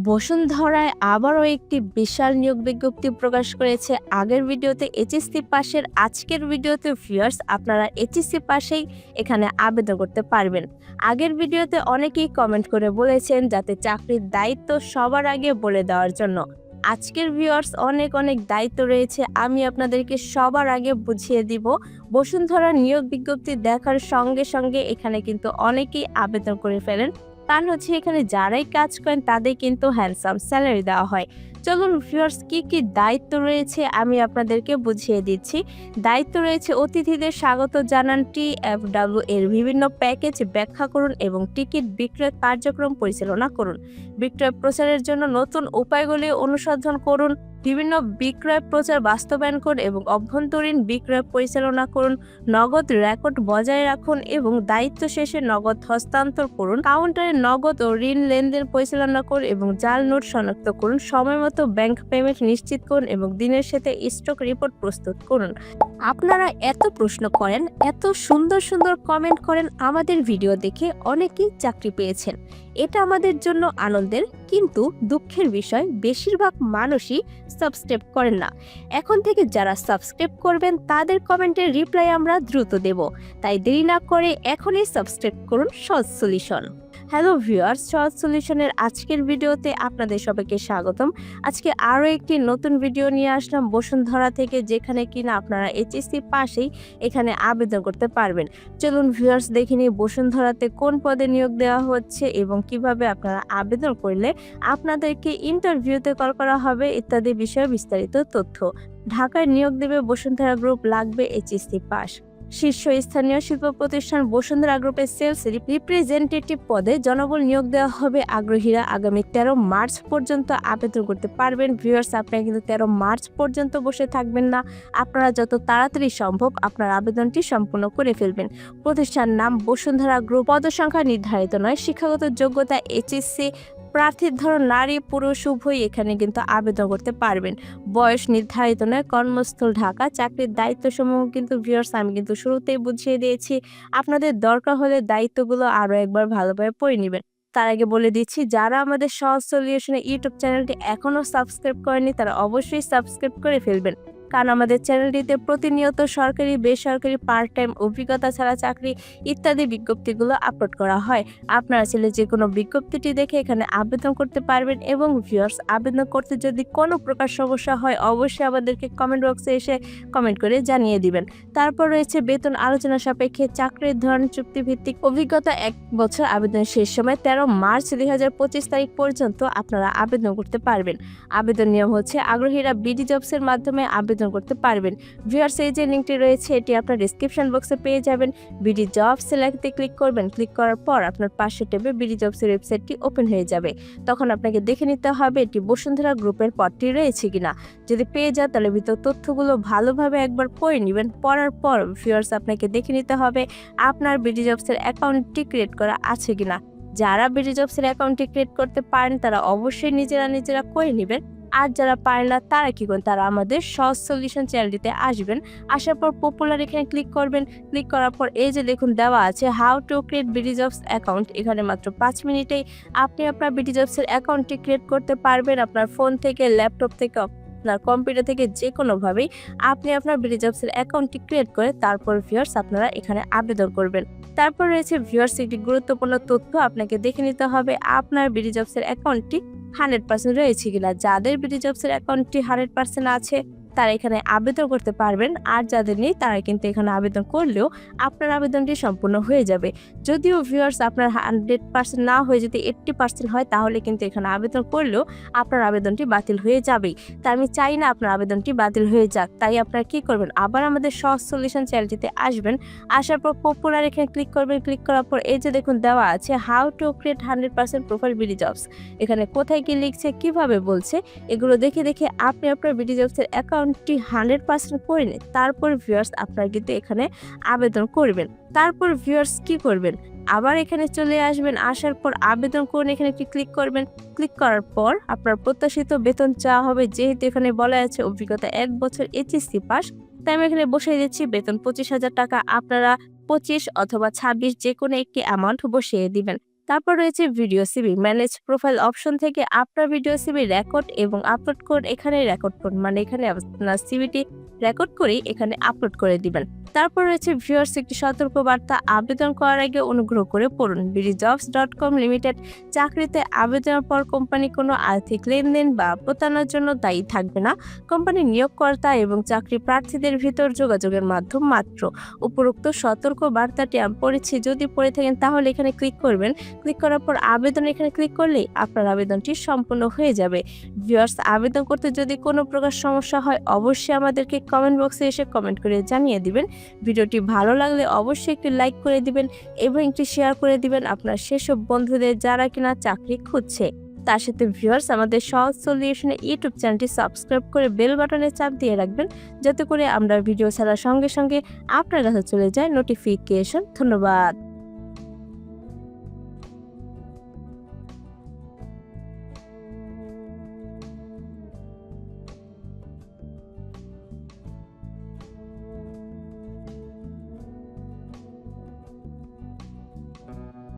বসুন্ধরায় আবারও একটি বিশাল নিয়োগ বিজ্ঞপ্তি প্রকাশ করেছে। আগের ভিডিওতে এইচএসসি পাশের, আজকের ভিডিওতে ভিউয়ার্স আপনারা এইচএসসি পাশেই এখানে আবেদন করতে পারবেন। আগের ভিডিওতে অনেকেই কমেন্ট করে বলেছেন যাতে চাকরির দায়িত্ব সবার আগে বলে দেওয়ার জন্য। আজকের ভিউয়ার্স অনেক দায়িত্ব রয়েছে, আমি আপনাদেরকে সবার আগে বুঝিয়ে দিব। বসুন্ধরা নিয়োগ বিজ্ঞপ্তি দেখার সঙ্গে সঙ্গে এখানে কিন্তু অনেকেই আবেদন করে ফেলেন। কারণ হচ্ছে এখানে যারাই কাজ করেন তাদের কিন্তু হ্যান্ডসাম স্যালারি দেওয়া হয়। চলুন ভিউয়ার্স কি দায়িত্ব রয়েছে আমি আপনাদেরকে বুঝিয়ে দিচ্ছি। দায়িত্ব রয়েছে অতিথিদের স্বাগত জানান, TFW এর বিভিন্ন প্যাকেজ ব্যাখ্যা করুন এবং টিকিট বিক্রয় কার্যক্রম পরিচালনা করুন। বিক্রয় প্রচারের জন্য নতুন উপায়গুলি অনুসন্ধান করুন। বিভিন্ন বিক্রয় প্রচার বাস্তবায়ন করুন এবং অভ্যন্তরীণ বিক্রয় পরিচালনা করুন। নগদ রেকর্ড বজায় রাখুন এবং দায়িত্ব শেষে নগদ হস্তান্তর করুন। কাউন্টারে নগদ ও ঋণ লেনদেন পরিচালনা করুন এবং জাল নোট শনাক্ত করুন। সময়মতো ব্যাংক পেমেন্ট নিশ্চিত করুন এবং দিনের সাথে স্টক রিপোর্ট প্রস্তুত করুন। আপনারা এত প্রশ্ন করেন, এত সুন্দর কমেন্ট করেন, আমাদের ভিডিও দেখে অনেকেই চাকরি পেয়েছেন। এটা আমাদের জন্য আনন্দের, কিন্তু দুঃখের বিষয় বেশিরভাগ মানুষই সাবস্ক্রাইব করেন না। এখন থেকে যারা সাবস্ক্রাইব করবেন তাদের কমেন্টের রিপ্লাই আমরা দ্রুত দেব, তাই দেরি না করে এখনই সাবস্ক্রাইব করুন সহজ সলিউশন। হ্যালো ভিউয়ার্স, সহজ সলিউশনের আজকের ভিডিওতে আপনাদের সবাইকে স্বাগতম। আজকে আরও একটি নতুন ভিডিও নিয়ে আসলাম বসুন্ধরা থেকে, যেখানে কিনা আপনারা এইচএসসি পাশেই এখানে আবেদন করতে পারবেন। চলুন ভিউয়ার্স দেখে নিই বসুন্ধরাতে কোন পদে নিয়োগ দেওয়া হচ্ছে এবং কিভাবে আপনারা আবেদন করলে আপনাদেরকে ইন্টারভিউতে কল করা হবে ইত্যাদি বিষয়ে বিস্তারিত তথ্য। ঢাকায় নিয়োগ দেবে বসুন্ধরা গ্রুপ, লাগবে এইচএসসি পাস। শীর্ষস্থানীয় শিল্প প্রতিষ্ঠান বসুন্ধরা গ্রুপের সেলস রিপ্রেজেন্টেটিভ পদে জনবল নিয়োগ দেওয়া হবে। আগ্রহীরা আগামী 13 মার্চ পর্যন্ত আবেদন করতে পারবেন। ভিউয়ার্স, আপনারা কিন্তু 13 মার্চ পর্যন্ত বসে থাকবেন না, আপনারা যত তাড়াতাড়ি সম্ভব আপনার আবেদনটি সম্পূর্ণ করে ফেলবেন। প্রতিষ্ঠান নাম বসুন্ধরা গ্রুপ। পদসংখ্যা নির্ধারিত নয়। শিক্ষাগত যোগ্যতা এইচএসসি। প্রার্থীর ধরন নারী পুরুষ উভয়ই এখানে কিন্তু আবেদন করতে পারবেন। বয়স নির্ধারিত নয়। কর্মস্থল ঢাকা। চাকরির দায়িত্বসমূহ কিন্তু ভিউয়ার্স আমি কিন্তু শুরুতেই বুঝিয়ে দিয়েছি, আপনাদের দরকার হলে দায়িত্বগুলো আরও একবার ভালোভাবে পড়ে নেবেন। তার আগে বলে দিচ্ছি, যারা আমাদের সহজ সলিউশনের ইউটিউব চ্যানেলটি এখনও সাবস্ক্রাইব করেনি তারা অবশ্যই সাবস্ক্রাইব করে ফেলবেন, কারণ আমাদের চ্যানেলটিতে প্রতিনিয়ত সরকারি, বেসরকারি, পার্ট টাইম, অভিজ্ঞতা ছাড়া চাকরি ইত্যাদি বিজ্ঞপ্তিগুলো আপলোড করা হয়। আপনারা চাইলে যে কোনো বিজ্ঞপ্তিটি দেখে এখানে আবেদন করতে পারবেন। এবং ভিউয়ার্স, আবেদন করতে যদি কোনো প্রকার সমস্যা হয় অবশ্যই আমাদেরকে কমেন্ট বক্সে এসে কমেন্ট করে জানিয়ে দিবেন। তারপর রয়েছে বেতন আলোচনা সাপেক্ষে। চাকরির ধরন চুক্তিভিত্তিক। অভিজ্ঞতা 1 বছর। আবেদন শেষ সময় 13 মার্চ 2025 তারিখ পর্যন্ত আপনারা আবেদন করতে পারবেন। আবেদন নিয়ম হচ্ছে, আগ্রহীরা বিডি জবসের মাধ্যমে আবেদন করতে পারবেন। ভিউয়ার্স, এই যে লিঙ্কটি রয়েছে এটি আপনার ডেসক্রিপশন বক্সে পেয়ে যাবেন। বিডি জবস সিলেক্টে ক্লিক করবেন। ক্লিক করার পর আপনার পাশে ট্যাবে বিডি জবসের ওয়েবসাইটটি ওপেন হয়ে যাবে। তখন আপনাকে দেখে নিতে হবে এটি বসুন্ধরা গ্রুপের পদটি রয়েছে কিনা। যদি পেয়ে যান তাহলে ভিতর তথ্যগুলো ভালোভাবে একবার পড়ে নেবেন। পড়ার পর ভিউয়ার্স আপনাকে দেখে নিতে হবে আপনার বিডি জবসের অ্যাকাউন্টটি ক্রিয়েট করা আছে কিনা। যারা বিডি জবসের অ্যাকাউন্টটি ক্রিয়েট করতে পারেন তারা অবশ্যই নিজেরা করে নেবেন। আর যারা পারে না তারা কি করেন, তারা আমাদের সহজ সলিউশন চ্যানেলটিতে আসবেন। আসার পর পপুলার এখানে ক্লিক করবেন। ক্লিক করার পর এই যে দেখুন দেওয়া আছে how to create BD jobs account. এখানে মাত্র 5 মিনিটেই আপনি আপনার বিডি জবসের অ্যাকাউন্টটি ক্রিয়েট করতে পারবেন। আপনার ফোন থেকে, ল্যাপটপ থেকে, আপনার কম্পিউটার থেকে যে কোনোভাবেই আপনি আপনার বিডি জবসের অ্যাকাউন্টটি ক্রিয়েট করে তারপর ভিউয়ার্স আপনারা এখানে আবেদন করবেন। তারপর রয়েছে ভিউয়ার্স একটি গুরুত্বপূর্ণ তথ্য, আপনাকে দেখে নিতে হবে আপনার বিডি জবসের অ্যাকাউন্টটি 100% রয়েছে কিনা। যাদের বিডি জবসের অ্যাকাউন্টটি 100% আছে তারা এখানে আবেদন করতে পারবেন, আর যাদের নেই তারা কিন্তু এখানে আবেদন করলেও আপনার আবেদনটি সম্পূর্ণ হয়ে যাবে। যদিও ভিউয়ার্স আপনার 100% না হয়ে যদি 80% হয় তাহলে কিন্তু এখানে আবেদন করলেও আপনার আবেদনটি বাতিল হয়ে যাবেই। তাই আমি চাই না আপনার আবেদনটি বাতিল হয়ে যাক। তাই আপনারা কি করবেন, আবার আমাদের সহজ সলিউশন চ্যানেলটিতে আসবেন। আসার পর পপুলার এখানে ক্লিক করবেন। ক্লিক করার পর এই যে দেখুন দেওয়া আছে how to create 100% profile BD jobs. এখানে কোথায় কি লিখছে, কিভাবে বলছে, এগুলো দেখে আপনি আপনার বিডি জবসের অ্যাকাউন্টটি 100% করে নিন। তারপর ভিউয়ার্স আপনারা কিন্তু এখানে আবেদন করবেন। তারপর ভিউয়ার্স কি করবেন, আবার এখানে চলে আসবেন। আসার পর আবেদন করুন এখানে একটি ক্লিক করবেন। ক্লিক করার পর আপনার প্রত্যাশিত বেতন চাওয়া হবে। যেহেতু এখানে বলা আছে অভিজ্ঞতা 1 বছর, এইচএসসি পাস, তাই আমি এখানে বসিয়ে দিচ্ছি বেতন 25,000 টাকা। আপনারা 25 অথবা 26 যে কোনো একটি অ্যামাউন্ট বসিয়ে দিবেন। তারপর রয়েছে video CV. Manage profile option থেকে আপনার ভিডিও সিভি রেকর্ড এবং আপলোড কোড এখানে রেকর্ড করুন, মানে এখানে আপনার সিভিটি রেকর্ড করেই এখানে আপলোড করে দিবেন। তারপর রয়েছে ভিউয়ার্স একটি সতর্কবার্তা, আবেদন করার আগে অনুগ্রহ করে পড়ুন। BDjobs.com লিমিটেড চাকরিতে আবেদনের পর কোম্পানি কোনো আর্থিক লেনদেন বা প্রতারণার জন্য দায়ী থাকবে না। কোম্পানি নিয়োগকর্তা এবং চাকরি প্রার্থীদের ভিতর যোগাযোগের মাধ্যম মাত্র। উপরোক্ত সতর্ক বার্তাটি আমি পড়েছি, যদি পড়ে থাকেন তাহলে এখানে ক্লিক করবেন। ক্লিক করার পর আবেদন এখানে ক্লিক করলেই আপনার আবেদনটি সম্পূর্ণ হয়ে যাবে। ভিউয়ার্স, আবেদন করতে যদি কোনো প্রকার সমস্যা হয় অবশ্যই আমাদেরকে কমেন্ট বক্সে এসে কমেন্ট করে জানিয়ে দিবেন। ভিডিওটি ভালো লাগলে অবশ্যই একটি লাইক করে দিবেন এবং একটি শেয়ার করে দিবেন আপনার সেসব বন্ধুদের যারা কিনা চাকরি খুঁজছে। তার সাথে ভিউয়ার্স, আমাদের সহজ সলিউশনের ইউটিউব চ্যানেলটি সাবস্ক্রাইব করে বেল বাটনে চাপ দিয়ে রাখবেন, যাতে করে আমরা ভিডিও ছাড়ার সঙ্গে সঙ্গে আপনার কাছে চলে যায় নোটিফিকেশন। ধন্যবাদ।